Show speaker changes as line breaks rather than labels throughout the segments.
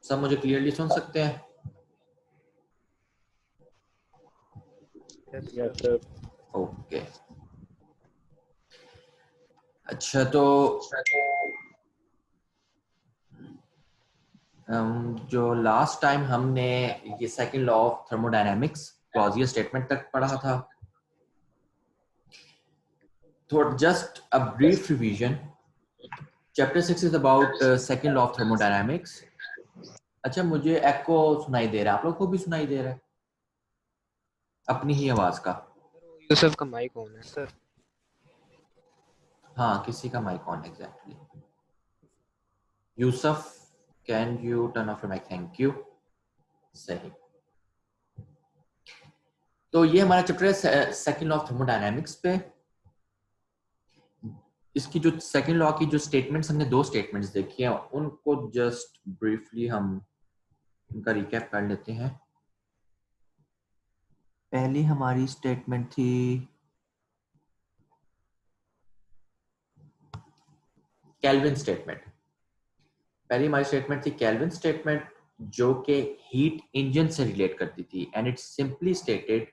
सब मुझे क्लियरली सुन सकते हैं?
Yes sir.
ओके। अच्छा, तो जो लास्ट टाइम हमने ये second law of thermodynamics Clausius statement तक पढ़ा था, तो just a brief revision. Chapter 6 is about second law of thermodynamics. अच्छा, मुझे एको सुनाई दे रहा है, आप लोग को भी सुनाई दे रहा है अपनी ही आवाज का?
यूसुफ का माइक ऑन है सर।
हाँ, किसी का mic on exactly. Yusuf, can you turn off your mic? Thank you. सही। तो ये हमारा चैप्टर है सेकंड लॉ ऑफ थर्मोडायनेमिक्स पे। इसकी जो सेकंड लॉ की जो स्टेटमेंट्स, हमने दो स्टेटमेंट्स देखी हैं, उनको जस्ट ब्रीफली हम उनका रिकैप कर लेते हैं। पहली हमारी स्टेटमेंट थी केल्विन स्टेटमेंट। पहली हमारी स्टेटमेंट थी केल्विन स्टेटमेंट, जो कि हीट इंजन से रिलेट करती थी। एंड इट्स सिंपली स्टेटेड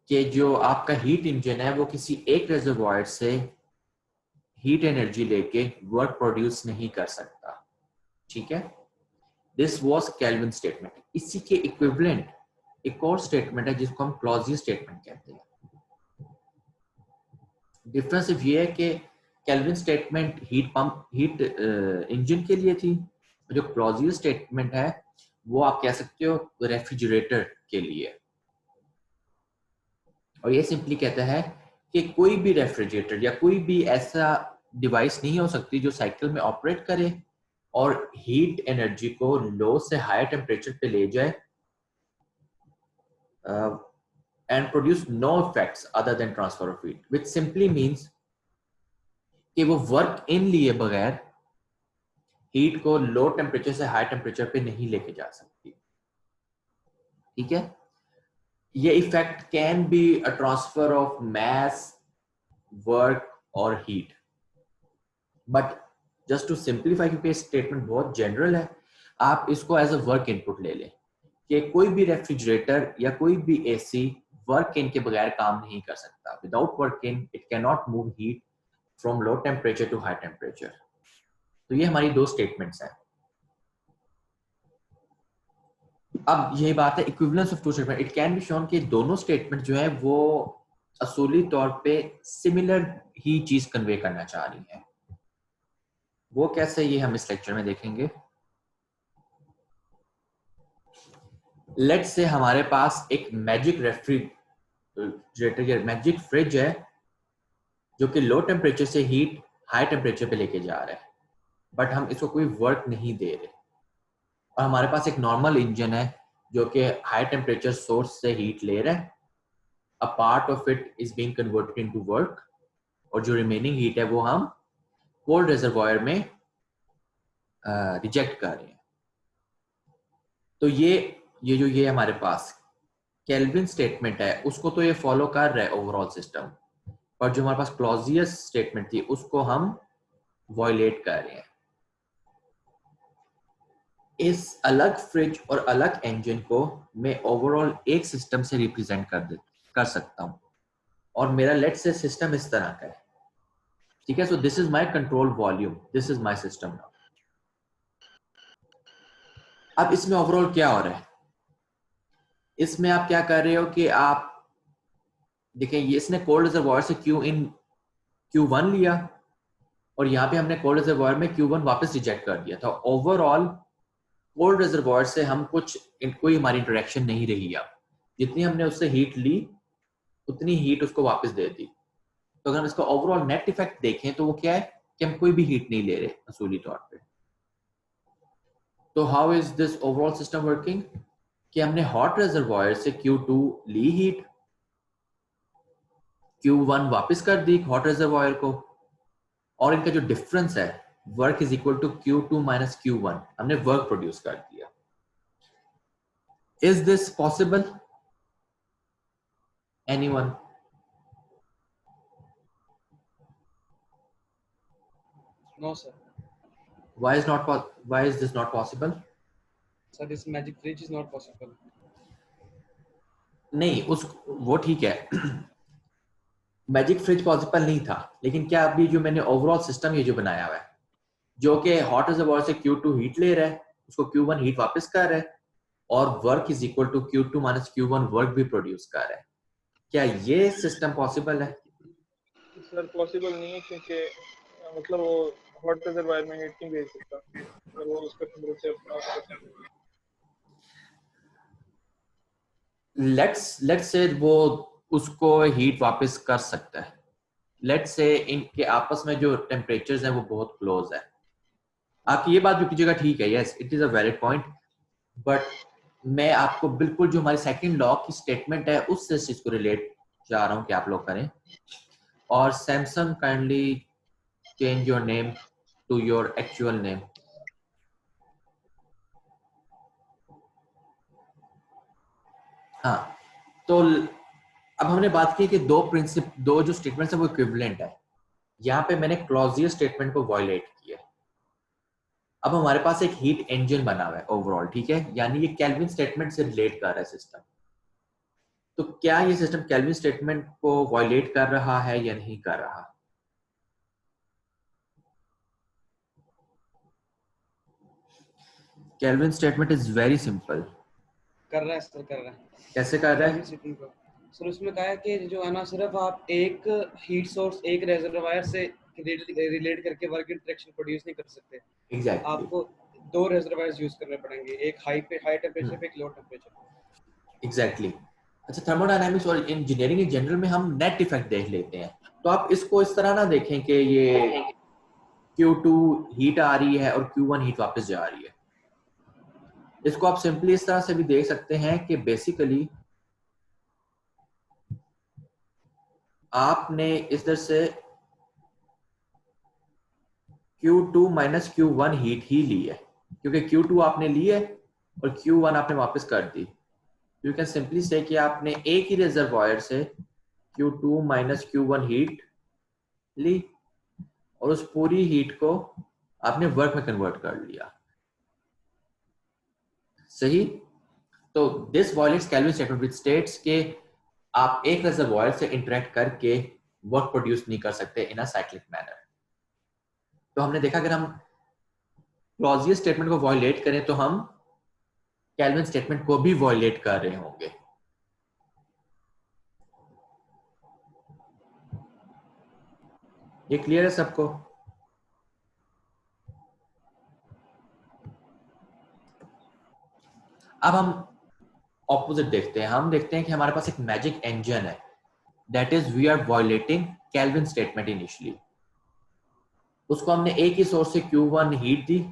कि जो आपका हीट इंजन है वो किसी एक रिजर्वॉयर से हीट एनर्जी लेके वर्क प्रोड्यूस नहीं कर सकता। ठीक है, दिस वाज केल्विन स्टेटमेंट। इसी के इक्विवेलेंट एक और स्टेटमेंट है जिसको हम क्लॉजियस स्टेटमेंट कहते हैं। डिफरेंस सिर्फ ये है कि kelvin statement heat pump heat engine के लिए थी, जो क्लॉजियस स्टेटमेंट है वो आप कह सकते हो रेफ्रिजरेटर के लिए। और ये सिंपली कहता है कि कोई भी रेफ्रिजरेटर या कोई भी ऐसा डिवाइस नहीं हो सकती जो साइकिल में ऑपरेट करे और हीट एनर्जी को लो से हायर टेम्परेचर पे ले जाए and produce no effects other than transfer of heat, which simply means कि वो वर्क इन लिए बगैर हीट को लो टेम्परेचर से हाई टेम्परेचर पे नहीं लेके जा सकती। ठीक है, ये effect can be a transfer of mass, work और heat. But just to simplify, क्योंकि स्टेटमेंट बहुत जनरल है, आप इसको एज अ वर्क इनपुट ले लें कि कोई भी रेफ्रिजरेटर या कोई भी एसी वर्क इन के बगैर काम नहीं कर सकता। Without work in it can not move heat from low temperature to high temperature. तो ये हमारी दो स्टेटमेंट्स हैं। अब यही बात है equivalence of two statement. It can be shown कि दोनों स्टेटमेंट जो है वो असूली तौर पे सिमिलर ही चीज कन्वे करना चाह रही है। वो कैसे, ये हम इस लेक्चर में देखेंगे। लेट्स से हमारे पास एक मैजिक रेफ्रिजरेटर या मैजिक फ्रिज है जो कि लो टेम्परेचर से हीट हाई टेम्परेचर पे लेके जा रहा है, बट हम इसको कोई वर्क नहीं दे रहे। और हमारे पास एक नॉर्मल इंजन है जो कि हाई टेम्परेचर सोर्स से हीट ले रहा है, a part of it is being converted into work, और जो रिमेनिंग हीट है वो हम कोल्ड रिजर्वॉयर में रिजेक्ट कर रहे हैं। तो ये हमारे पास केल्विन स्टेटमेंट है उसको तो ये फॉलो कर रहा है ओवरऑल सिस्टम, पर जो हमारे पास क्लॉजियस स्टेटमेंट थी उसको हम वॉयलेट कर रहे हैं। इस अलग फ्रिज और अलग इंजन को मैं ओवरऑल एक सिस्टम से रिप्रेजेंट कर सकता हूं, और मेरा लेट से सिस्टम इस तरह का है। ठीक है, so this is my control volume, this is my system now. अब इसमें ओवरऑल क्या हो रहा है, इसमें आप क्या कर रहे हो कि आप देखें, ये इसने कोल्ड रिजर्वॉयर से Q1 लिया, और यहाँ पे हमने कोल्ड रिजर्वॉयर में Q1 वापस रिजेक्ट कर दिया था। ओवरऑल कोल्ड रिजर्वॉयर से हम कोई हमारी इंटरेक्शन नहीं रही। अब जितनी हमने उससे हीट ली उतनी हीट उसको वापस दे दी। तो अगर हम इसका ओवरऑल नेट इफेक्ट देखें तो वो क्या है कि हम कोई भी हीट नहीं ले रहे असूली तौर पे। तो how is this overall system working, कि हमने हॉट रिजर्वॉयर से Q2 ली हीट, Q1 वापस कर दी हॉट रिजर्वॉयर को, और इनका जो डिफरेंस है work is equal to Q2 minus Q1, हमने वर्क प्रोड्यूस कर दिया। Is this possible, anyone?
No sir.
why is this not possible?
Sir, this magic fridge is not possible.
नहीं, उस वो ठीक है मैजिक फ्रिज पॉसिबल नहीं था, लेकिन क्या अभी जो मैंने ओवरऑल सिस्टम ये जो बनाया हुआ है, जो कि हॉट रिजर्वॉयर से Q2 हीट ले रहा है, उसको Q1 हीट वापस कर रहा है, और work is equal to Q2 minus Q1 work भी प्रोड्यूस कर रहा है, क्या ये सिस्टम पॉसिबल है?
सर पॉसिबल नहीं है, क्योंकि मतलब वो हॉट रिजर्वायर में हीट नहीं भेज सकता, और वो उसका टेंपरेचर अपना
लेट्स से वो उसको हीट वापस कर सकता है, लेट्स से इनके आपस में जो टेम्परेचर्स हैं वो बहुत क्लोज है। आपकी ये बात भी कीजिएगा, ठीक है, yes it is a valid point, but मैं आपको बिल्कुल जो हमारी सेकंड लॉ की स्टेटमेंट है उससे इस चीज को रिलेट चाह रहा हूं कि आप लोग करें। और Samsung kindly change your name to your actual name. हाँ, तो अब हमने बात की कि दो जो स्टेटमेंट्स है वो इक्विवेलेंट है। यहाँ पे मैंने क्लॉजियर स्टेटमेंट को वायलेट किया। अब हमारे पास एक हीट इंजन बना हुआ है ओवरऑल, ठीक है, यानी ये केल्विन स्टेटमेंट से रिलेट कर रहा है सिस्टम। तो क्या ये सिस्टम केल्विन स्टेटमेंट को वायलेट कर रहा है या नहीं कर रहा? Kelvin statement is very simple.
कर रहा है सर, कर रहा है।
कैसे कर रहा है?
सर उसमें कहा है कि जो है ना, सिर्फ आप एक हीट सोर्स एक रेजर्वायर से रिलेट करके वर्क इंटरेक्शन प्रोड्यूस नहीं कर सकते।
एग्जैक्टली
आपको दो रेजर्वायर्स यूज करने पड़ेंगे, एक हाई टेम्परेचर पे, एक लो टेम्परेचर।
एग्जैक्टली। अच्छा, थर्मोडायनामिक्स और इंजीनियरिंग इन जनरल में हम नेट इफेक्ट देख लेते हैं, तो आप इसको इस तरह ना देखें कि ये Q2 हीट आ रही है और Q1 हीट वापस जा रही है। इसको आप सिंपली इस तरह से भी देख सकते हैं कि बेसिकली आपने इधर से Q2 माइनस Q1 हीट ही ली है, क्योंकि Q2 आपने ली है और Q1 आपने वापस कर दी। यू कैन सिंपली से कि आपने एक ही रिजर्वॉयर से Q2 माइनस Q1 हीट ली और उस पूरी हीट को आपने वर्क में कन्वर्ट कर लिया। सही? तो this violets kelvin statement which states के आप एक रिजर्वॉयर से इंटरेक्ट करके वर्क प्रोड्यूस नहीं कर सकते इन अ साइक्लिक मैनर। तो हमने देखा अगर हम क्लॉजियर स्टेटमेंट को वायलेट करें तो हम केल्विन स्टेटमेंट को भी वायलेट कर रहे होंगे। ये क्लियर है सबको? अब हम ऑपोजिट देखते हैं। हम देखते हैं कि हमारे पास एक मैजिक इंजन है, that is we are violating Kelvin statement initially. उसको हमने एक ही सोर्स से Q1 हीट दी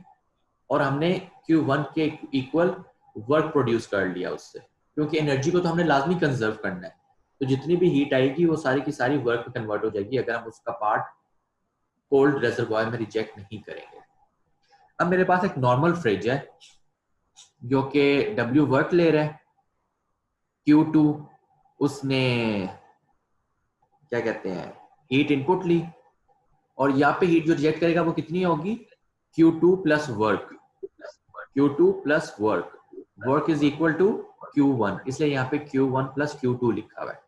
और हमने Q1 के इक्वल वर्क प्रोड्यूस कर लिया उससे, क्योंकि एनर्जी को तो हमने लाजमी कंजर्व करना है। तो जितनी भी हीट आएगी वो सारी की सारी वर्क में कन्वर्ट हो जाएगी अगर हम उसका पार्ट कोल्ड रिजर्वॉयर में रिजेक्ट नहीं करेंगे। अब मेरे पास एक नॉर्मल फ्रिज है जो कि W वर्क ले रहा है, Q2 उसने क्या कहते हैं हीट इनपुट ली, और यहाँ पे हीट जो रिजेक्ट करेगा वो कितनी होगी? Q2 plus work, Q2 plus work, work is equal to Q1, इसलिए यहाँ पे Q1 प्लस Q2 लिखा हुआ है।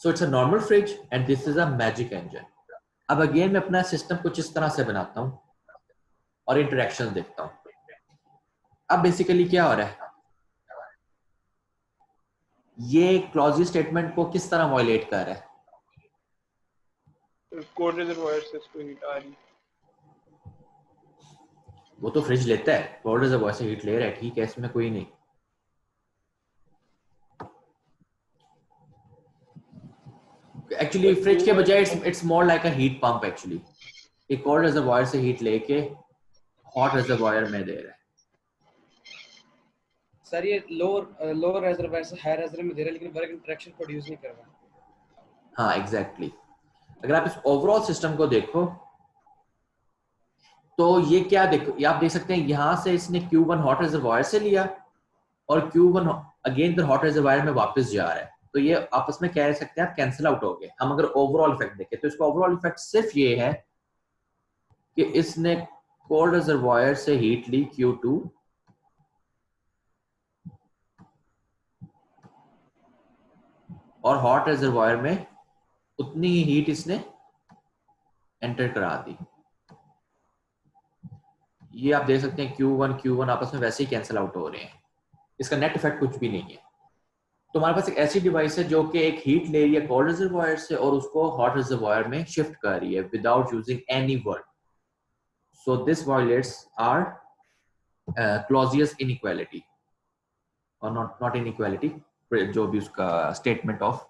So it's a normal fridge and this is a magic engine. अब अगेन मैं अपना सिस्टम कुछ इस तरह से बनाता हूँ और इंटरेक्शन देखता हूँ। अब बेसिकली क्या हो रहा है, ये क्लॉजियर स्टेटमेंट को किस तरह वायलेट कर रहा है?
कोल्ड रिजर्वायर से इसको हीट आ रही है।
वो तो फ्रिज लेता है, कोल्ड रिजर्वॉयर से हीट ले रहा है, ठीक है, इसमें कोई नहीं। एक्चुअली फ्रिज के बजाय it's more like a heat pump actually. ये कोल्ड रिजर्वॉयर से हीट लेके हॉट रिजर्वॉयर में दे रहा है।
सर ये लोअर रेजर्वायर से हाई रेजर्वायर में दे रहा है, लेकिन वर्क इंटरेक्शन प्रोड्यूस नहीं कर रहा।
हाँ एग्जैक्टली। अगर आप इस ओवरऑल सिस्टम को देखो तो ये क्या देखो, ये आप देख सकते हैं यहां से इसने Q1 हॉट रिजर्वॉयर से लिया और Q1 अगेन फिर हॉट रिजर्वॉयर में वापस जा रहा है, तो ये आपस में कह सकते हैं आप कैंसिल आउट हो गए। हम अगर ओवरऑल इफेक्ट देखें तो इसका ओवरऑल इफेक्ट सिर्फ ये है कि इसने कोल्ड रिजर्वायर से हीट ली Q2 और हॉट रिजर्वायर में उतनी ही हीट इसने एंटर करा दी। ये आप देख सकते हैं Q1 आपस में वैसे ही कैंसिल आउट हो रहे हैं, इसका नेट इफेक्ट कुछ भी नहीं है। तो हमारे पास एक ऐसी डिवाइस है जो कि एक हीट ले रही है कोल्ड रिजर्वायर से और उसको हॉट रिजर्वायर में शिफ्ट कर रही है without using any work. So this violates our Clausius inequality और नॉट इनइक्वालिटी, जो भी उसका स्टेटमेंट ऑफ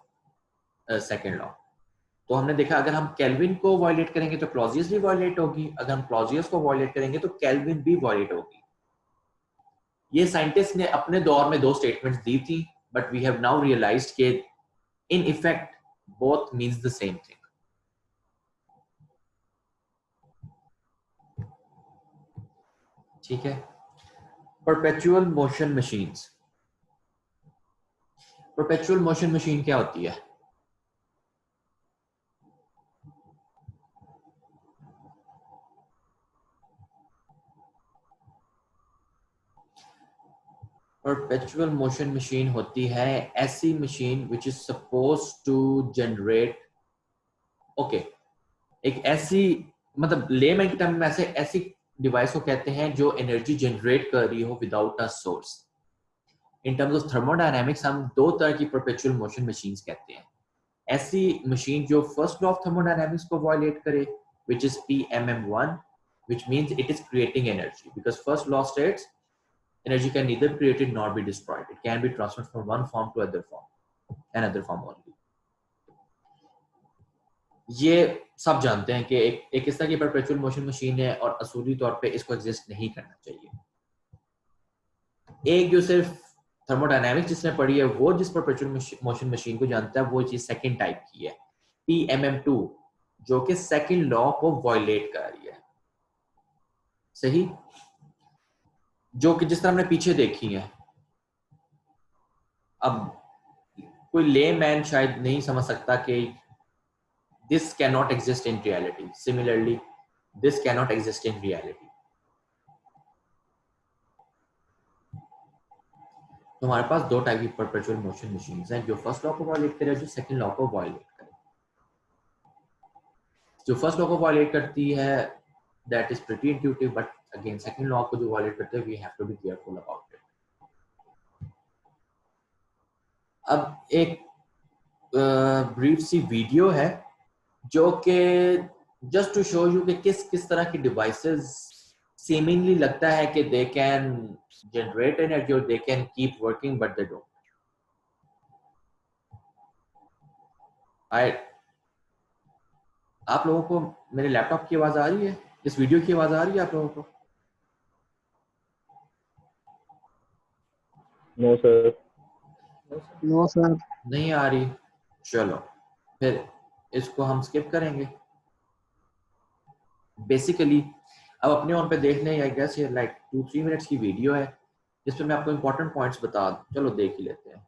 सेकेंड लॉ। तो हमने देखा अगर हम केल्विन को वायलेट करेंगे तो क्लॉजियस भी वायलेट होगी, अगर हम क्लॉजियस को वायलेट करेंगे तो केल्विन भी वायलेट होगी। ये साइंटिस्ट ने अपने दौर में दो स्टेटमेंट्स दी थी, but we have now realized कि in effect both means the same thing. ठीक है। Perpetual motion machines. Perpetual motion machine क्या होती है? परपेचुअल मोशन मशीन होती है ऐसी machine which is suppose to generate, okay, एक ऐसी, मतलब लेमैन के टर्म में ऐसी डिवाइस को कहते हैं जो एनर्जी जनरेट कर रही हो without a source. In terms of thermodynamics हम दो तरह की परपेचुअल मोशन मशीन्स कहते हैं। ऐसी मशीन जो फर्स्ट लॉ ऑफ थर्मोडायनेमिक्स को वायलेट करे, which is PMM1, which means it is creating energy, because first law states energy can neither be created nor be destroyed. It can be transferred from one form to another form only. ये सब जानते हैं कि एक इस तरह की perpetual motion machine है और असूली तौर पे इसको एग्जिस्ट नहीं करना चाहिए। एक जो सिर्फ थर्मोडायनेमिक्स जिसने पढ़ी है वो जिस परपेचुअल मोशन मशीन को जानता है वो चीज सेकंड टाइप की है, PMM2, जो कि सेकंड लॉ को वायलेट कर रही है। सही, जो कि जिस तरह हमने पीछे देखी है। अब कोई लेमैन शायद नहीं समझ सकता कि this can not exist in reality, similarly this can not exist in reality. तो हमारे पास दो टाइप की परपेचुअल मोशन मशीन्स हैं, जो फर्स्ट लॉ को वायलेट करे, जो सेकंड लॉ को वायलेट करे। जो फर्स्ट लॉ को वायलेट करती है that is pretty intuitive, but again second law को जो वायलेट करते हैं we have to be careful about it. अब एक ब्रीफ सी वीडियो है जो कि जस्ट टू शो यू कि किस किस तरह की डिवाइसेस सीमिंगली लगता है कि दे कैन जनरेट एनर्जी और they can keep working but they don't. आप लोगों को मेरे लैपटॉप की आवाज आ रही है? इस वीडियो की आवाज आ रही है आप लोगों को?
No sir.
No sir.
नहीं आ रही? चलो फिर इसको हम स्किप करेंगे। बेसिकली अब अपने ऑन पे देख लें, आई गेस ये लाइक 2-3 मिनट्स की वीडियो है जिसमें मैं आपको इंपॉर्टेंट पॉइंट्स बता दूं। चलो देख ही लेते हैं।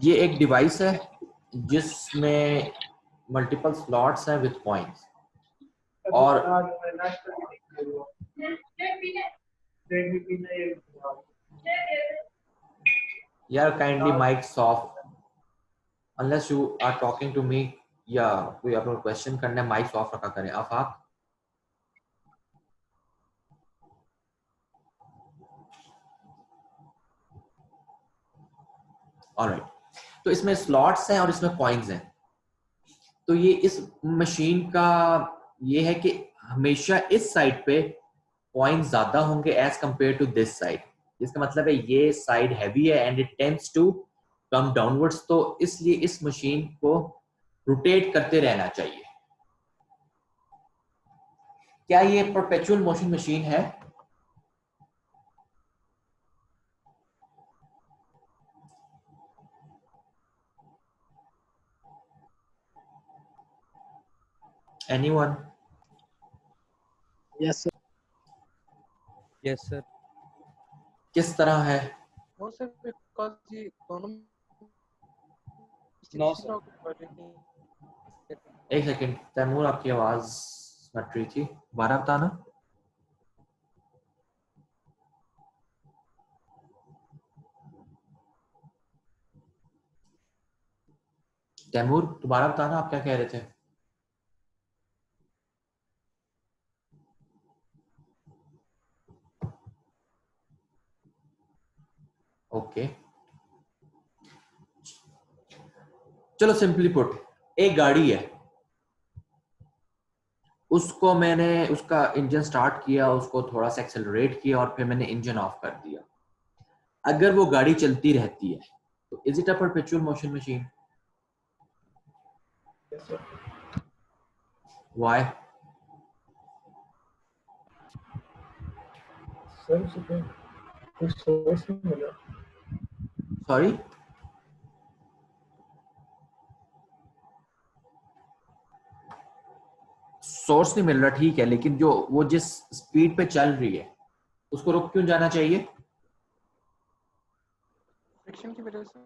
ये एक डिवाइस है जिसमें मल्टीपल स्लॉट्स हैं विद पॉइंट्स, और यार kindly mic off unless you are talking to me, या कोई आप लोग क्वेश्चन करना है माइक ऑफ रखा करें। आप ऑलराइट। तो इसमें स्लॉट्स हैं और इसमें कॉइन्स हैं। तो ये इस मशीन का ये है कि हमेशा इस साइड पे पॉइंट ज्यादा होंगे as compare to this side. इसका मतलब है ये साइड हैवी है and it tends to come downwards, तो इसलिए इस मशीन को रोटेट करते रहना चाहिए। क्या ये परपेचुअल मोशन मशीन है? Anyone?
Yes, sir.
Yes sir.
किस तरह है?
No, sir, because ये दोनों
नो सर।
एक सेकंड, तैमूर आपकी आवाज मट रही थी, दोबारा बताना। तैमूर दोबारा बताना, आप क्या कह रहे थे? ओके, चलो सिंपली पुट, एक गाड़ी है, उसको मैंने उसका इंजन स्टार्ट किया, उसको थोड़ा सा एक्सेलरेट किया और फिर मैंने इंजन ऑफ कर दिया। अगर वो गाड़ी चलती रहती है तो is it a perpetual motion machine? Why? Sorry, source नहीं मिल रहा, ठीक है, लेकिन जो वो जिस स्पीड पे चल रही है उसको रुक क्यों जाना चाहिए?
फ्रिक्शन की वजह से।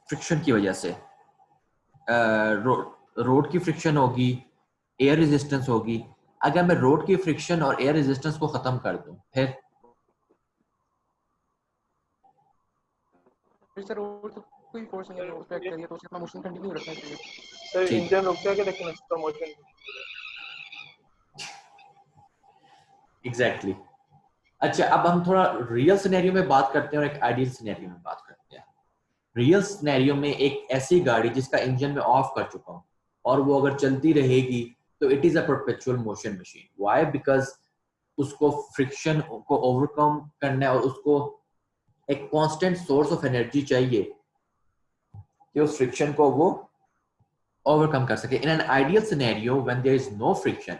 फ्रिक्शन की वजह से। रोड की फ्रिक्शन होगी, एयर रेजिस्टेंस होगी। अगर मैं रोड की फ्रिक्शन और एयर रेजिस्टेंस को खत्म कर दूं फिर
सर रोड तो कोई फोर्स नहीं है, उस पे एक्ट करिए तो उसका मोशन कंटिन्यू रखना चाहिए।
सर
ठीक।
इंजन रुक जाएगा लेकिन उसका मोशन
एग्जैक्टली। अच्छा, अब हम थोड़ा रियल सिनेरियो में बात करते हैं और एक आइडियल सिनेरियो में बात करते हैं। रियल सिनेरियो में एक ऐसी गाड़ी जिसका इंजन में ऑफ कर चुका हूं और वो अगर चलती रहेगी तो it is a perpetual motion machine. Why? Because उसको फ्रिक्शन को ओवरकम करना है और उसको एक कांस्टेंट सोर्स ऑफ एनर्जी चाहिए कि उस फ्रिक्शन को वो ओवरकम कर सके। In an ideal scenario when there is no friction,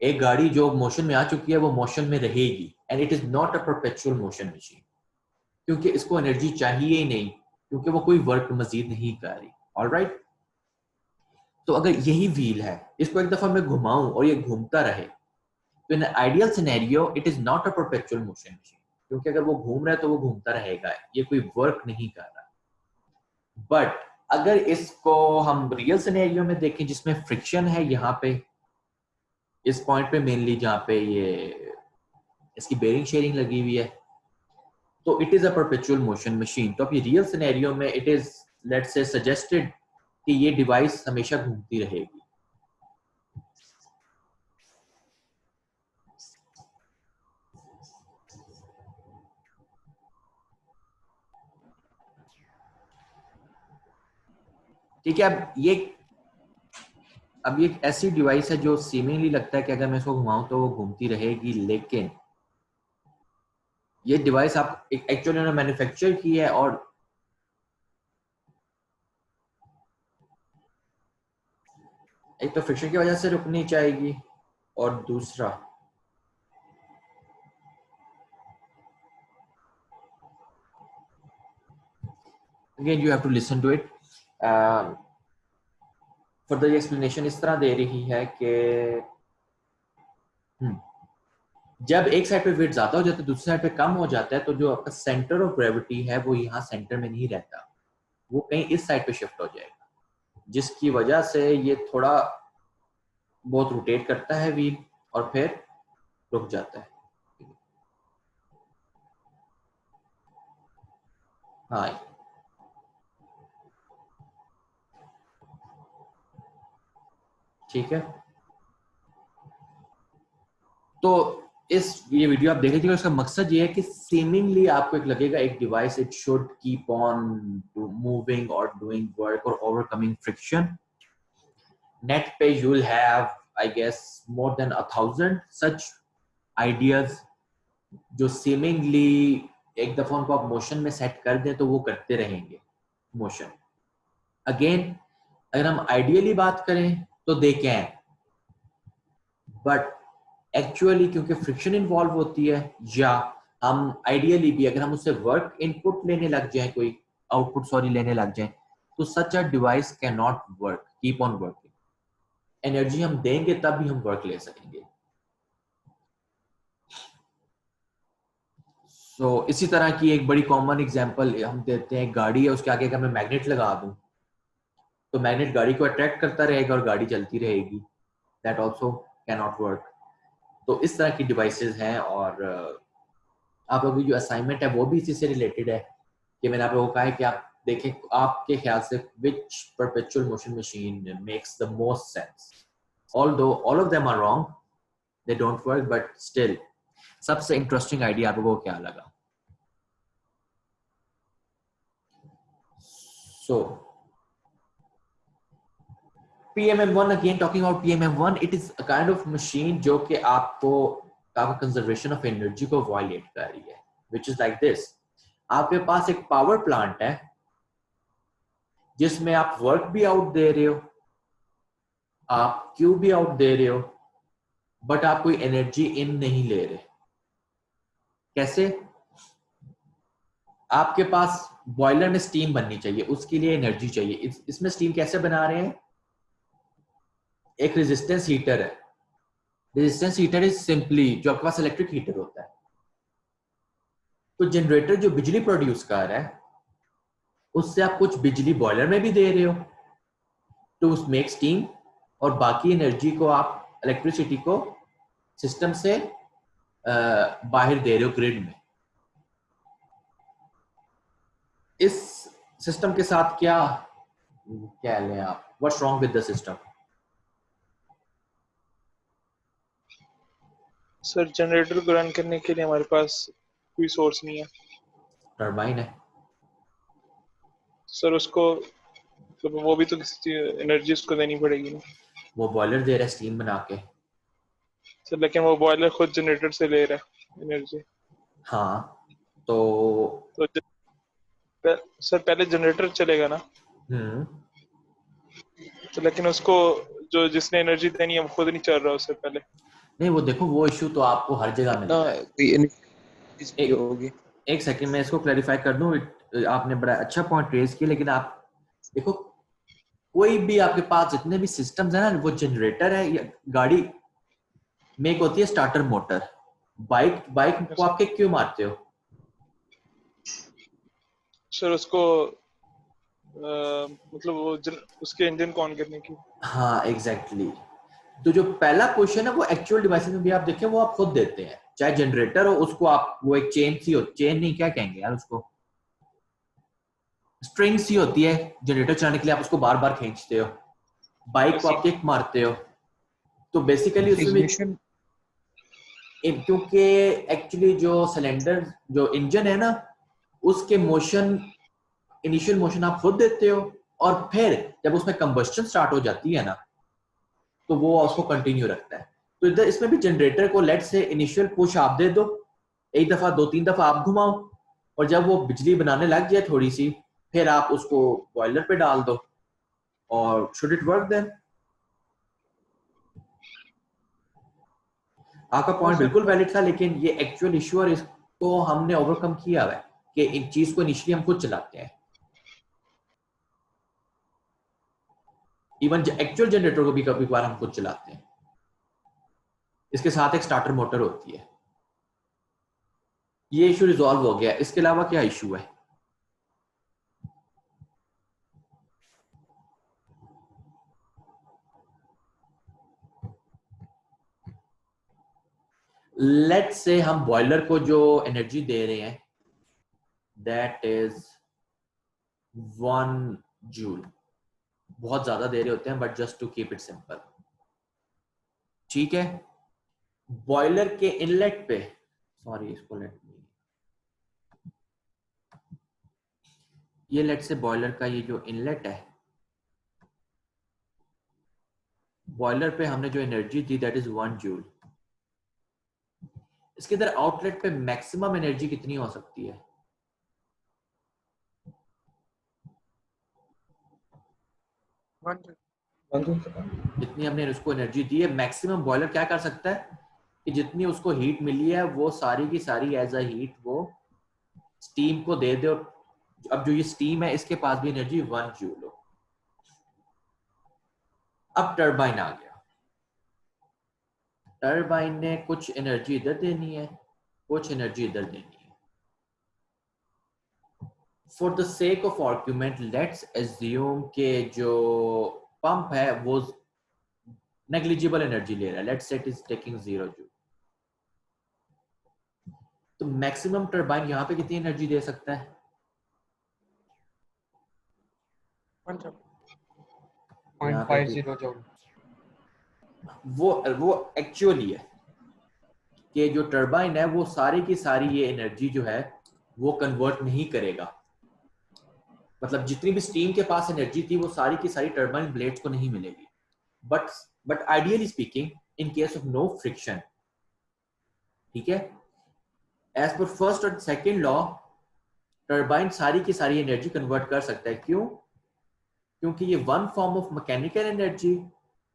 एक गाड़ी जो मोशन में आ चुकी है वो मोशन में रहेगी and it is not a perpetual motion machine, क्योंकि इसको एनर्जी चाहिए ही नहीं, क्योंकि वो कोई वर्क मजीद नहीं कर रही। ऑलराइट, तो अगर यही व्हील है, इसको एक दफा मैं घुमाऊं और ये घूमता रहे, तो in ideal scenario it is not a perpetual motion machine, क्योंकि अगर वो घूम रहा है तो वो घूमता रहेगा, ये कोई वर्क नहीं कर रहा। बट अगर इसको हम रियल सिनेरियो में देखें जिसमें फ्रिक्शन है, यहाँ पे इस पॉइंट पे मेनली जहाँ पे ये इसकी बेरिंग शेयरिंग लगी हुई है, तो it is a perpetual motion machine. तो अब ये रियल सिनेरियो में it is let's say suggested कि ये डिवाइस हमेशा घूमती रहेगी। ठीक है, अब ये एक ऐसी डिवाइस है जो सीमिंगली लगता है कि अगर मैं इसको घुमाऊं तो वो घूमती रहेगी, लेकिन ये डिवाइस आप एक्चुअली उन्होंने मैन्युफैक्चर की है और एक तो फ्रिक्शन की वजह से रुकनी चाहिए और दूसरा again you have to listen to it. Further explanation इस तरह दे रही है कि जब एक साइड पे वेट ज्यादा हो जाता है दूसरी साइड पे कम हो जाता है, तो जो आपका सेंटर ऑफ ग्रेविटी है वो यहाँ सेंटर में नहीं रहता, वो कहीं इस साइड पे शिफ्ट हो जाएगा, जिसकी वजह से ये थोड़ा बहुत रोटेट करता है व्हील और फिर रुक जाता है। हाँ, ठीक है। तो ये वीडियो आप देख लीजिएगा, उसका मकसद ये है कि सीमिंगली आपको एक लगेगा एक device it should keep on moving और डूइंग वर्क और ओवरकमिंग फ्रिक्शन। नेट पे you will have I guess more than 1000 such ideas जो सीमिंगली एक दफा उनको आप मोशन में सेट कर दें तो वो करते रहेंगे मोशन। अगेन अगर हम आइडियली बात करें तो दे कैन, बट एक्चुअली क्योंकि फ्रिक्शन इन्वॉल्व होती है, या हम आइडियली भी अगर हम उससे वर्क इनपुट लेने लग जाए, कोई आउटपुट सॉरी लेने लग जाए, तो such a device can not work keep on working energy हम देंगे तब भी हम वर्क ले सकेंगे। सो इसी तरह की एक बड़ी कॉमन एग्जांपल हम देते हैं, गाड़ी है उसके आगे अगर मैं मैग्नेट लगा दूं तो मैग्नेट गाड़ी को अट्रैक्ट करता रहेगा और गाड़ी चलती रहेगी। That also can not work. तो इस तरह की डिवाइसेस हैं। और आप लोगों की जो असाइनमेंट है वो भी इसी से रिलेटेड है कि मैंने आप लोगों को कहा है कि आप देखें आपके ख्याल से which perpetual motion machine makes the most sense. Although all of them are wrong, they don't work, but still सबसे इंटरेस्टिंग आइडिया आप लोगों को क्या लगा? So PMM1, again talking about PMM1, it is a kind of machine जो कि आपको conservation of energy को वायलेट कर रही है, which is like this। आपके पास एक पावर प्लांट है जिसमें आप वर्क भी आउट दे रहे हो, आप क्यू भी आउट दे रहे हो, बट आप कोई एनर्जी इन नहीं ले रहे। कैसे? आपके पास बॉयलर में स्टीम बननी चाहिए, उसके लिए एनर्जी चाहिए। इसमें स्टीम कैसे बना रहे हैं? एक रेजिस्टेंस हीटर है। रेजिस्टेंस हीटर इज सिंपली जो आपके पास इलेक्ट्रिक हीटर होता है। तो जनरेटर जो बिजली प्रोड्यूस कर रहा है उससे आप कुछ बिजली बॉयलर में भी दे रहे हो टू मेक स्टीम, और बाकी एनर्जी को आप इलेक्ट्रिसिटी को सिस्टम से बाहर दे रहे हो ग्रिड में। इस सिस्टम के साथ क्या कह लें आप, what's wrong with the system?
Sir generator को रन करने के लिए हमारे पास कोई सोर्स नहीं है।
टरबाइन है
सर, उसको तो वो भी तो किसी एनर्जी उसको देनी पड़ेगी ना।
वो बॉयलर दे रहा है स्टीम बना के।
सर लेकिन वो बॉयलर खुद जनरेटर से ले रहा है एनर्जी।
हाँ तो
सर पहले जनरेटर चलेगा ना। तो लेकिन उसको जो जिसने एनर्जी देनी है वो खुद नहीं चल रहा उससे पहले।
नहीं, वो देखो वो इशू तो आपको हर जगह मिलता है। एक सेकंड में इसको क्लैरिफाई कर दूं। आपने बड़ा अच्छा पॉइंट रेज किया, लेकिन आप देखो कोई भी आपके पास जितने भी सिस्टम्स है ना, वो जनरेटर है या गाड़ी में एक होती है स्टार्टर मोटर। बाइक को आपके क्यों मारते हो?
सर उसको मतलब वो उसके इंजन को ऑन करने की।
हाँ एग्जैक्टली। तो जो पहला क्वेश्चन है वो एक्चुअल डिवाइसेस में भी आप देखें वो आप खुद देते हैं, चाहे जनरेटर हो उसको आप वो एक चेन सी हो, चेन नहीं क्या कहेंगे यार उसको, स्ट्रिंग सी होती है जनरेटर चलाने के लिए, आप उसको बार बार खींचते हो। बाइक को आप किक मारते हो। तो बेसिकली उसमें क्योंकि एक्चुअली जो सिलेंडर जो इंजन है ना उसके मोशन, इनिशियल मोशन आप खुद देते हो, और फिर जब उसमें कंबस्टन स्टार्ट हो जाती है ना तो वो उसको कंटिन्यू रखता है। तो इधर इसमें भी जनरेटर को लेट से इनिशियल पुश आप दे दो, एक दफा 2-3 दफा आप घुमाओ, और जब वो बिजली बनाने लग जाए थोड़ी सी फिर आप उसको बॉयलर पे डाल दो, और शुड इट वर्क देन? आपका पॉइंट बिल्कुल वैलिड था, लेकिन ये एक्चुअल इश्यू और इसको हमने ओवरकम किया हुआ है कि इन चीज को इनिशियली हम खुद चलाते हैं। इवन एक्चुअल जनरेटर को भी कभी कभार हम खुद चलाते हैं। इसके साथ एक स्टार्टर मोटर होती है। ये इशू रिजॉल्व हो गया। इसके अलावा क्या इशू है? लेट्स से हम बॉयलर को जो एनर्जी दे रहे हैं दैट इज 1 जूल। बहुत ज्यादा दे रहे होते हैं but just to keep it simple, ठीक है। बॉयलर के इनलेट पे, सॉरी इसको लेट मी, ये लेट से बॉयलर का ये जो इनलेट है, बॉयलर पे हमने जो energy the that is 1 joule. इसके अंदर आउटलेट पे मैक्सिमम एनर्जी कितनी हो सकती है? जितनी हमने उसको एनर्जी दी है मैक्सिमम बॉयलर क्या कर सकता है कि जितनी उसको हीट मिली है वो सारी की सारी एज अ हीट वो स्टीम को दे दे। अब जो ये स्टीम है इसके पास भी एनर्जी 1 जूल हो। अब टरबाइन आ गया। टरबाइन ने कुछ एनर्जी इधर देनी है, कुछ एनर्जी इधर देनी है। For the sake of argument let's assume के जो पंप है वो नेग्लिजिबल एनर्जी ले रहा है, let's say it is taking 0 joule. तो मैक्सिमम टरबाइन यहाँ पे कितनी एनर्जी दे सकता है?
0.50 जूल।
वो एक्चुअली है कि जो टरबाइन है वो सारी की सारी ये एनर्जी जो है वो कन्वर्ट नहीं करेगा। मतलब जितनी भी स्टीम के पास एनर्जी थी वो सारी की सारी टरबाइन ब्लेड्स को नहीं मिलेगी। But ideally speaking in case of no friction, ठीक है, एज पर फर्स्ट और सेकेंड लॉ टरबाइन सारी की सारी एनर्जी कन्वर्ट कर सकता है। क्यों? क्योंकि ये one form of mechanical energy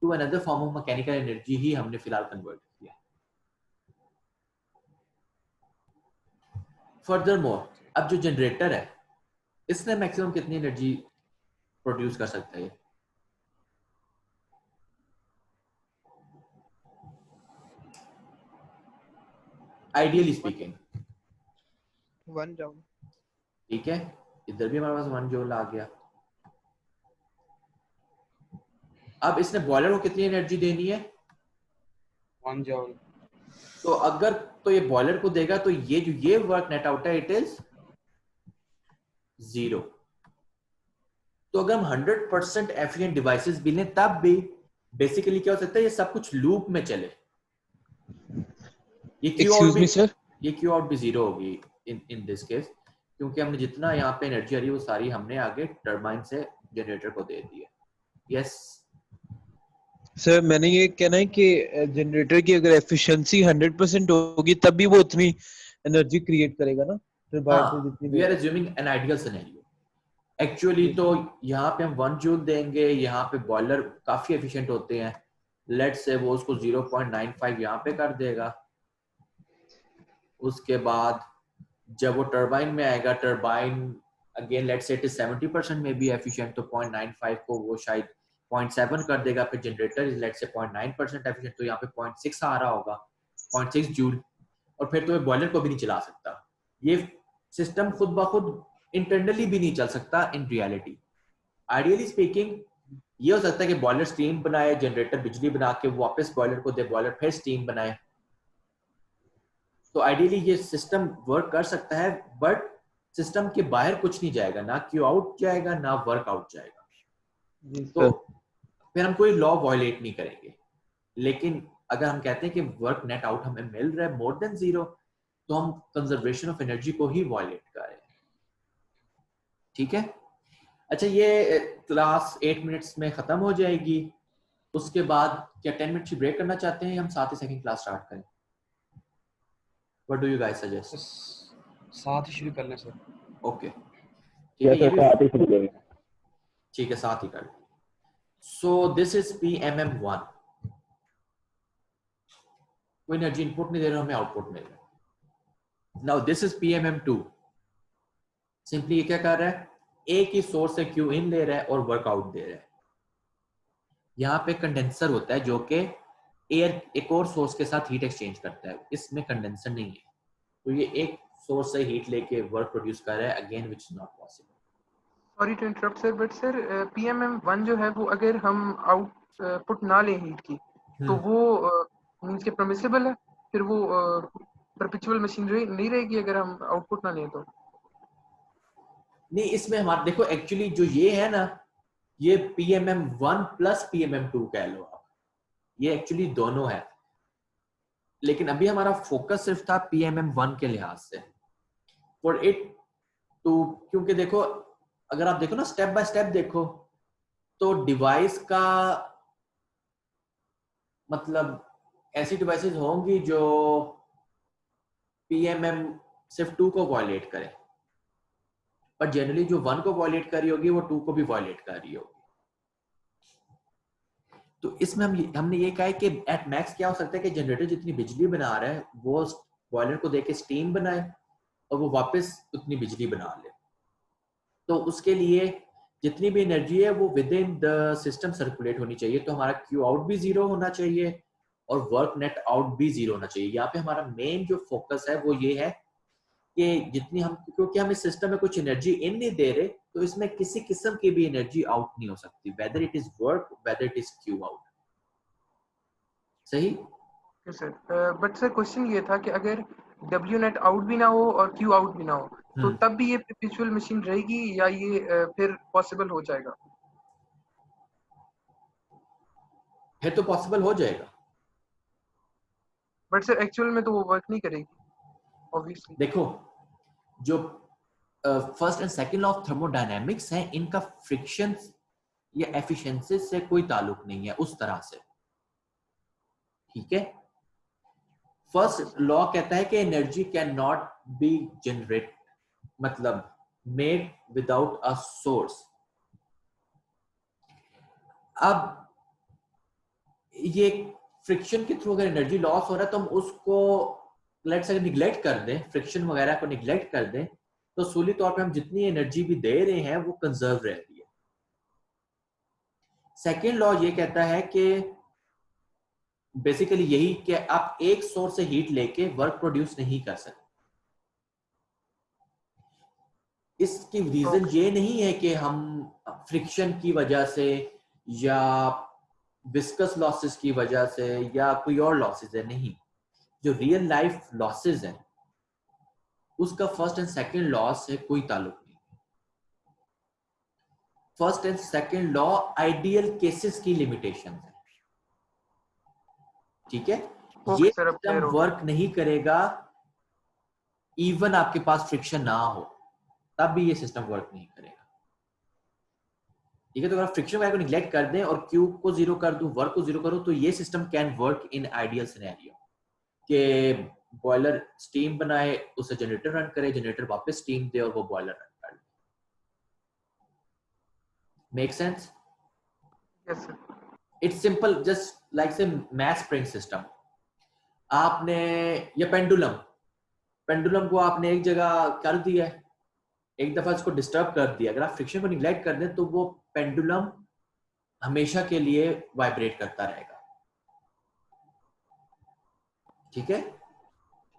to another form of mechanical energy ही हमने फिलहाल कन्वर्ट किया। फर्दरमोर अब जो जनरेटर है इसने मैक्सिमम कितनी एनर्जी प्रोड्यूस कर सकता है? Ideally speaking
1 joule.
ठीक है, इधर भी हमारे पास 1 जूल आ गया। अब इसने बॉयलर को कितनी एनर्जी देनी है?
1 जूल।
तो अगर तो ये बॉयलर को देगा तो ये वर्क नेट आउट है इट इज 0। तो अगर हम 100% एफिशिएंट डिवाइसेस भी लें तब भी बेसिकली क्या हो सकता है, ये सब कुछ लूप में चले। ये क्यू आउट भी 0 होगी इन दिस केस, क्योंकि हमने जितना यहाँ पे एनर्जी आ रही है वो सारी हमने आगे टरबाइन से जनरेटर को दे दी है। यस
सर, मैंने ये कहना है कि जनरेटर की अगर एफिशिएंसी 100% होगी तब भी वो उतनी एनर्जी क्रिएट करेगा ना टरबाइन से जितनी।
We are assuming an ideal scenario. Actually तो यहाँ पे हम 1 जूल देंगे, यहाँ पे बॉयलर काफी एफिशिएंट होते हैं, लेट्स से वो उसको 0.95 यहाँ पे कर देगा। उसके बाद जब वो टरबाइन में आएगा, turbine again let's say it is 70% में भी एफिशिएंट, तो 0.95 को वो शायद 0.7 कर देगा। फिर generator is let's say 0.9% efficient, तो यहाँ पे 0.6 आ रहा होगा, 0.6 जूल। और फिर तो ये बॉयलर को भी नहीं चला सकता। ये सिस्टम खुद ब खुद इंटरनली भी नहीं चल सकता इन रियलिटी। आइडियली स्पीकिंग ये हो सकता है कि बॉयलर स्टीम बनाए, जनरेटर बिजली बना के वापस बॉयलर को दे, बॉयलर फिर स्टीम बनाए। तो आइडियली ये सिस्टम वर्क कर सकता है, बट सिस्टम के बाहर कुछ नहीं जाएगा, ना क्यू आउट जाएगा ना वर्क आउट जाएगा। तो फिर हम कोई लॉ वायलेट नहीं करेंगे। लेकिन अगर हम कहते हैं कि वर्क नेट आउट हमें मिल रहा है मोर देन 0, तो हम कंजर्वेशन ऑफ एनर्जी को ही वायलेट कर रहे हैं। ठीक है, अच्छा ये क्लास 8 मिनट्स में खत्म हो जाएगी। उसके बाद क्या 10 मिनट की ब्रेक करना चाहते हैं, हम 7 सेकंड क्लास स्टार्ट करें? What do you guys suggest?
साथ ही शुरू कर लें सर।
Okay. ठीक है, ये भी ठीक है, साथ ही कर। So this is PMM1. कोई एनर्जी इनपुट नहीं दे रहा, हमें आउटपुट मिल रहा है। Now this is PMM2. Simply ये क्या कर रहा है, एक ही सोर्स से क्यू इन ले रहा है और वर्कआउट दे रहा है। यहाँ पे कंडेंसर होता है जो कि एयर एक और सोर्स के साथ हीट एक्सचेंज करता है, इसमें कंडेंसर नहीं है। तो ये एक सोर्स से हीट लेके वर्क प्रोड्यूस कर रहा है, again which is not possible.
Sorry to interrupt sir, but sir PMM1 जो है वो अगर हम आउटपुट ना लें हीट की तो वो मींस के परमिसिबल है, फिर वो परपेचुअल मशीनरी नहीं रहेगी अगर हम आउटपुट ना लें तो?
नहीं, इसमें हमारा देखो एक्चुअली जो ये है ना, ये PMM1 प्लस PMM2 कह लो आप, ये एक्चुअली दोनों है। लेकिन अभी हमारा फोकस सिर्फ था PMM1 के लिहाज से फॉर इट टू, क्योंकि देखो अगर आप देखो ना स्टेप बाय स्टेप देखो तो डिवाइस का मतलब ऐसी डिवाइसेस होंगी जो PMM सिर्फ 2 को वायलेट करे, पर जनरली जो 1 को वायलेट कर रही होगी वो 2 को भी वायलेट कर रही होगी। तो इसमें हमने ये कहा है कि एट मैक्स क्या हो सकता है कि जनरेटर जितनी बिजली बना रहा है वो बॉयलर को देके स्टीम बनाए और वो वापस उतनी बिजली बना ले। तो उसके लिए जितनी भी एनर्जी है वो with in the system circulate होनी चाहिए। तो हमारा क्यू आउट भी 0 होना चाहिए और वर्क नेट आउट भी जीरो होना चाहिए। यहाँ पे हमारा मेन जो फोकस है वो ये है कि जितनी हम, क्योंकि हम इस सिस्टम में कुछ एनर्जी इन नहीं दे रहे, तो इसमें किसी किस्म की भी एनर्जी आउट नहीं हो सकती, whether it is work whether it is Q out. सही।
सर बट सर क्वेश्चन ये था कि अगर डब्ल्यू नेट आउट भी ना हो और क्यू आउट भी ना हो तो तब भी ये परपेचुअल मशीन रहेगी या ये फिर पॉसिबल हो जाएगा?
फिर तो पॉसिबल हो जाएगा,
बट सर एक्चुअल में तो वो वर्क नहीं करेगी ऑब्वियसली।
देखो जो first and second law of thermodynamics है, इनका फ्रिक्शन या एफिशिएंसी से कोई ताल्लुक नहीं है उस तरह से, ठीक है। फर्स्ट लॉ कहता है कि energy can not be generate, मतलब मेड विदाउट अ सोर्स। अब ये फ्रिक्शन के थ्रू अगर एनर्जी लॉस हो रहा है तो हम उसको लेट्स से निग्लेक्ट कर दें, फ्रिक्शन वगैरह को निग्लेक्ट कर दें, तो सूली तौर पे हम जितनी एनर्जी भी दे रहे हैं वो कंजर्व रहती है। सेकेंड लॉ ये कहता है कि बेसिकली यही कि आप एक सोर्स से हीट लेके वर्क प्रोड्यूस नहीं कर सकते। इसकी रीजन ये नहीं है कि हम फ्रिक्शन की वजह से या विस्कस लॉसेस की वजह से या कोई और लॉसेस है, नहीं। जो रियल लाइफ लॉसेस है उसका फर्स्ट एंड सेकंड लॉ से कोई ताल्लुक नहीं। First and second law ideal cases की लिमिटेशन है, ठीक है। ये
सर अब
सिस्टम
क्लियर हो
वर्क नहीं करेगा इवन आपके पास फ्रिक्शन ना हो, तब भी ये सिस्टम वर्क नहीं करेगा, ठीक है। तो अगर फ्रिक्शन वगैरह को निग्लेक्ट कर दें और क्यू को जीरो कर दूं, वर्क को जीरो करूं, तो ये system can work in ideal scenario कि बॉयलर स्टीम बनाए, उसे जनरेटर रन करे, जनरेटर वापस स्टीम दे और वो बॉयलर रन कर ले। Make sense?
Yes sir.
It's simple, just like से मैथ स्प्रिंग सिस्टम। आपने ये पेंडुलम को आपने एक जगह कर दिया है, एक दफा इसको डिस्टर्ब कर दिया, अगर आप फ्रिक्शन को निग्लेक्ट कर दें तो वो पेंडुलम हमेशा के लिए वाइब्रेट करता रहेगा, ठीक है।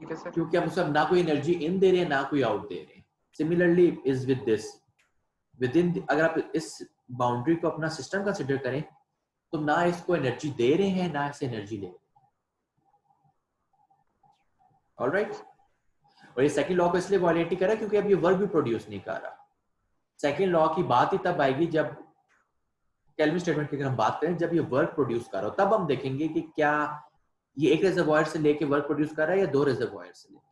ठीक है सर।
क्योंकि हम उसमें ना कोई एनर्जी इन दे रहे हैं ना कोई आउट दे रहे हैं। Similarly is with this, with in, अगर आप इस बाउंड्री को अपना सिस्टम कंसिडर करें तो ना इसको एनर्जी दे रहे हैं ना इससे एनर्जी ले रहे हैं। ऑलराइट। और ये सेकंड लॉ को इसलिए वायलेट कर रहा है क्योंकि अब ये वर्क भी प्रोड्यूस नहीं कर रहा। सेकंड लॉ की बात ही तब आएगी जब केल्विन स्टेटमेंट की अगर हम बात करें, जब ये वर्क प्रोड्यूस कर रहा हो, तब हम देखेंगे कि क्या ये एक रिजर्वॉयर से लेके वर्क प्रोड्यूस कर रहा है या दो रिजर्वॉयर से लेके।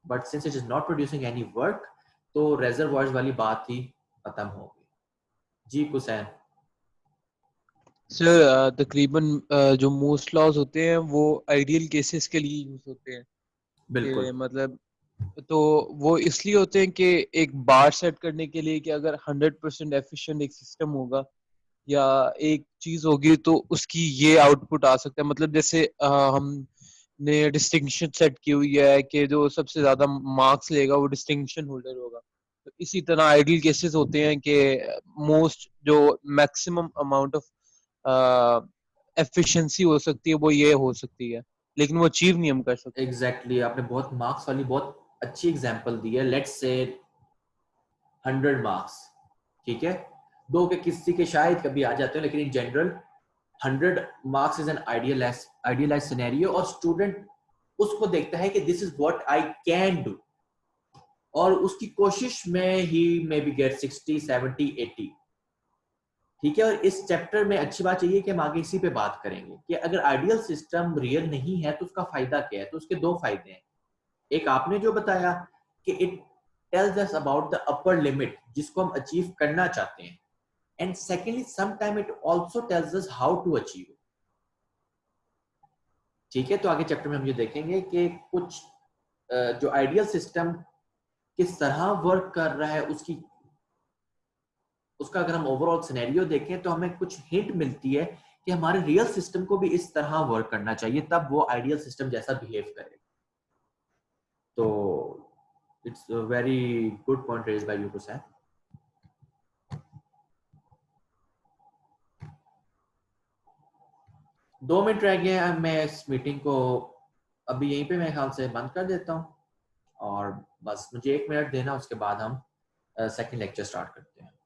But since it is not producing any work, तो रिजर्वॉयर्स वाली बात ही खत्म हो गई। जी कुसैन।
सर तकरीबन जो मोस्ट लॉज होते हैं वो आइडियल केसेस के लिए यूज होते हैं
बिल्कुल।
कि मतलब, तो वो इसलिए होते हैं कि एक बार सेट करने के लिए कि अगर 100% एफिशिएंट एक सिस्टम होगा या एक चीज होगी तो उसकी ये आउटपुट आ सकता है। मतलब जैसे हमने डिस्टिंक्शन सेट की हुई है कि जो सबसे ज्यादा मार्क्स लेगा वो डिस्टिंक्शन होल्डर होगा, तो इसी तरह आइडियल केसेस होते हैं कि मोस्ट जो मैक्सिमम अमाउंट ऑफ एफिशिएंसी हो सकती है वो ये हो सकती है, लेकिन वो अचीव नहीं हम कर सकते।
एग्जैक्टली आपने बहुत मार्क्स वाली बहुत अच्छी एग्जांपल दी है। लेट्स से 100 मार्क्स, ठीक है, दो के किसी के शायद कभी आ जाते हैं, लेकिन in general 100 marks is an idealise scenario, और स्टूडेंट उसको देखता है कि this is what I can do, और उसकी कोशिश में ही मे बी गेट 60, 70, 80, ठीक है। और इस चैप्टर में अच्छी बात चाहिए कि हम आगे इसी पे बात करेंगे कि अगर आइडियल सिस्टम रियल नहीं है तो उसका फायदा क्या है। तो उसके दो फायदे हैं। एक आपने जो बताया कि it tells us about the upper limit जिसको हम अचीव करना चाहते हैं, and secondly sometime it also tells us how to achieve, ठीक है। तो आगे चैप्टर में हम ये देखेंगे कि कुछ जो आइडियल सिस्टम किस तरह वर्क कर रहा है, उसका अगर हम ओवरऑल सिनेरियो देखें तो हमें कुछ हिंट मिलती है कि हमारे रियल सिस्टम को भी इस तरह वर्क करना चाहिए, तब वो आइडियल सिस्टम जैसा बिहेव करे। तो it's very good point raised by you कुसैन। 2 मिनट रह गए हैं, मैं इस मीटिंग को अभी यहीं पे मेरे ख्याल से बंद कर देता हूँ और बस मुझे 1 मिनट देना, उसके बाद हम सेकंड लेक्चर स्टार्ट करते हैं।